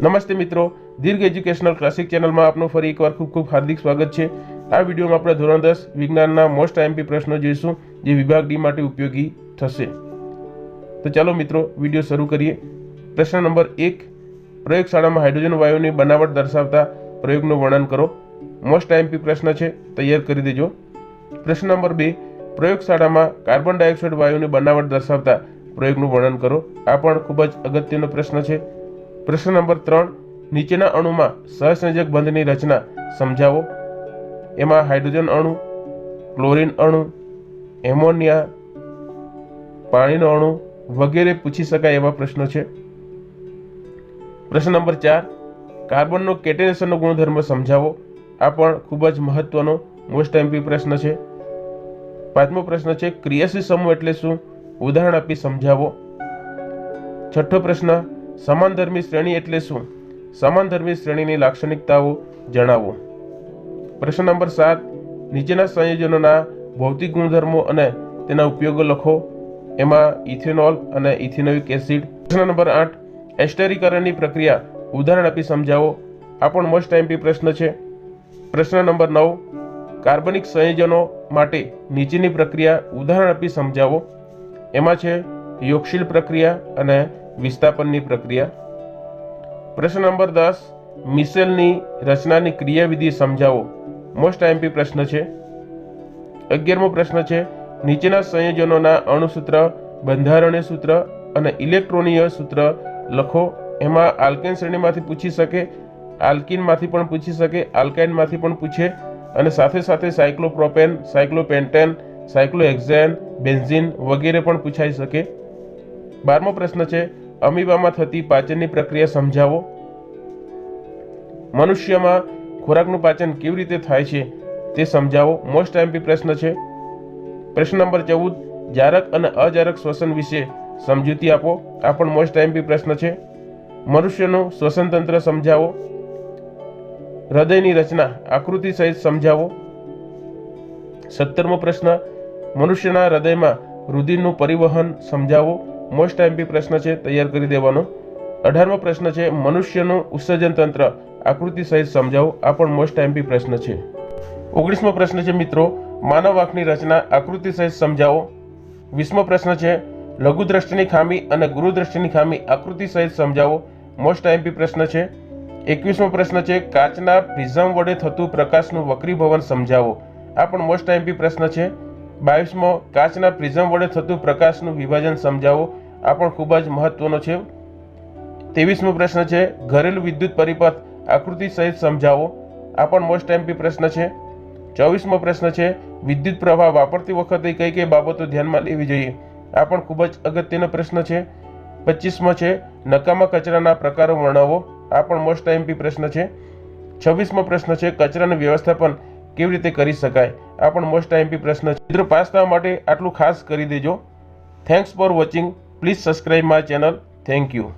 નમસ્તે મિત્રો, દીર્ઘ educational classic ચેનલમાં આપનું ફરી એકવાર ખૂબ ખૂબ હાર્દિક સ્વાગત છે। આ વિડીયોમાં આપણે ધોરણ 10 વિજ્ઞાનના મોસ્ટ આઈએમપી પ્રશ્નો જોઈશું જે વિભાગ ડી માટે ઉપયોગી થશે। તો ચાલો મિત્રો વિડીયો શરૂ કરીએ। પ્રશ્ન નંબર 1, પ્રયોગશાળામાં હાઇડ્રોજન વાયુની બનાવટ દર્શાવતા પ્રયોગનું વર્ણન કરો। મોસ્ટ આઈએમપી પ્રશ્ન છે, તૈયાર કરી દેજો। પ્રશ્ન નંબર 2, પ્રયોગશાળામાં કાર્બન ડાયોક્સાઇડ વાયુની બનાવટ દર્શાવતા પ્રયોગનું વર્ણન કરો। આ પણ ખૂબ જ અગત્યનો પ્રશ્ન છે। પ્રશ્ન નંબર 3, નીચેના અણુમાં સહસંયોજક બંધની રચના સમજાવો। એમાં હાઇડ્રોજન અણુ, ક્લોરીન અણુ, એમોનિયા, પાણીનો અણુ વગેરે પૂછી શકાય એવા પ્રશ્નો છે। પ્રશ્ન નંબર 4, કાર્બનનો કેટેનેશનનો ગુણધર્મ સમજાવો। આ પણ ખૂબ જ મહત્વનો મોસ્ટ આઈએમપી પ્રશ્ન છે। 5મો પ્રશ્ન છે, ક્રિયાશીલ સમૂહ એટલે શું? ઉદાહરણ આપી સમજાવો। 6થો પ્રશ્ન, સમાનધર્મી શ્રેણી એટલે શું? સમાનધર્મી શ્રેણીની લાક્ષણિકતાઓ જણાવો। પ્રશ્ન નંબર 7, નીચેના સંયોજનોના ભૌતિક ગુણધર્મો અને તેના ઉપયોગો લખો। એમાં ઇથેનોલ અને ઇથેનોઇક એસિડ। પ્રશ્ન નંબર 8, એસ્ટરીકરણની પ્રક્રિયા ઉદાહરણ આપી સમજાવો। આ પણ મોસ્ટ આઈએમપી પ્રશ્ન છે। પ્રશ્ન નંબર 9, કાર્બનિક સંયોજનો માટે નીચેની પ્રક્રિયા ઉદાહરણ આપી સમજાવો। એમાં છે યોગશીલ પ્રક્રિયા અને વિસ્થાપનની પ્રક્રિયા। પ્રશ્ન નંબર 10, મિશેલની રચનાની ક્રિયાવિધિ સમજાવો। મોસ્ટ આઈએમપી પ્રશ્ન છે। 11મો પ્રશ્ન છે, નીચેના સંયોજનોના અણુસૂત્ર, બંધારણીય સૂત્ર અને ઇલેક્ટ્રોનીય સૂત્ર લખો। એમાં આલ્કેન શ્રેણીમાંથી પૂછી શકે, આલ્કીનમાંથી પણ પૂછી શકે, આલ્કાઇનમાંથી પણ પૂછે અને સાથે સાથે સાયક્લોપ્રોપેન, સાયક્લોપેન્ટેન, સાયક્લોહેક્ઝેન, બેન્ઝીન વગેરે પણ પૂછાઈ શકે। 12મો પ્રશ્ન છે, અમીબામાં થતી પાચનની પ્રક્રિયા સમજાવો। મનુષ્યમાં ખોરાકનું પાચન કેવી રીતે થાય છે તે સમજાવો। મોસ્ટ આઈએમપી પ્રશ્ન છે। પ્રશ્ન નંબર 14, જારક અને અજારક શ્વસન વિશે સમજૂતી આપો। આ પણ મોસ્ટ આઈએમપી પ્રશ્ન છે। મનુષ્યનું શ્વસન તંત્ર સમજાવો। હૃદયની રચના આકૃતિ સહિત સમજાવો। 17મો પ્રશ્ન, મનુષ્યના હૃદયમાં રુધિરનું પરિવહન સમજાવો। મોસ્ટ આઈએમપી પ્રશ્ન છે, તૈયાર કરી દેવાનો। 18મો પ્રશ્ન છે, મનુષ્યનું ઉત્સર્જન તંત્ર આકૃતિ સહિત સમજાવો। આ પણ મોસ્ટ આઈએમપી પ્રશ્ન છે। 19મો પ્રશ્ન છે મિત્રો, માનવ આંખની રચના આકૃતિ સહિત સમજાવો। 20મો પ્રશ્ન છે, લઘુ દ્રષ્ટિની ખામી અને ગુરુ દ્રષ્ટિની ખામી આકૃતિ સહિત સમજાવો। મોસ્ટ આઈએમપી પ્રશ્ન છે। 21મો પ્રશ્ન છે, કાચના પ્રિઝમ વડે થતું પ્રકાશનું વક્રીભવન સમજાવો। આ પણ મોસ્ટ આઈએમપી પ્રશ્ન છે। 22મો, કાચના પ્રિઝમ વડે થતું પ્રકાશનું વિભાજન સમજાવો। આ પણ ખૂબ જ મહત્વનો છે। 23મો પ્રશ્ન છે, ઘરેલું વિદ્યુત પરિપથ આકૃતિ સહિત સમજાવો। આ પણ મોસ્ટ આઈએમપી પ્રશ્ન છે। 24મો પ્રશ્ન છે, વિદ્યુત પ્રવાહ વાપરતી વખતે કઈ કઈ બાબતો ધ્યાનમાં લેવી જોઈએ? આ પણ ખૂબ જ અગત્યનો પ્રશ્ન છે। 25મો છે, નકામા કચરાના પ્રકારો વર્ણવો। આ પણ મોસ્ટ આઈએમપી પ્રશ્ન છે। 26મો પ્રશ્ન છે, કચરાનું વ્યવસ્થાપન કેવી રીતે કરી શકાય? આ પણ મોસ્ટ આઈએમપી પ્રશ્ન છે। મિત્રો, પાસ થવા માટે આટલું ખાસ કરી દેજો। Thanks for watching. Please subscribe my channel. Thank you.